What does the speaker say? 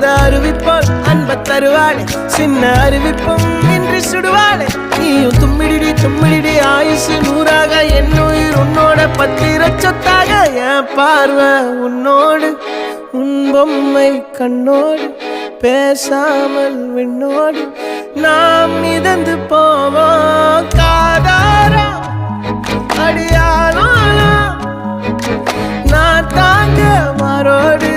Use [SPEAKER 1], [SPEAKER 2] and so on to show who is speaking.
[SPEAKER 1] அந்த அறிவிப்போல் அன்ப தருவாளே சின்ன அறிவிப்பும் இன்று சுடுவாளே நீயும் தும்மிடி ஆயுசு 100ஆக என் உயிர் உன்னோட பத்திர சொத்தாக என் பார்வை உன்னோடு உன் பொம்மை கண்ணோடு பேசாமல் விண்ணோடு நாம் மிதந்து போவோம் காதாரா அடியானோ நான் தாங்க மாறோடு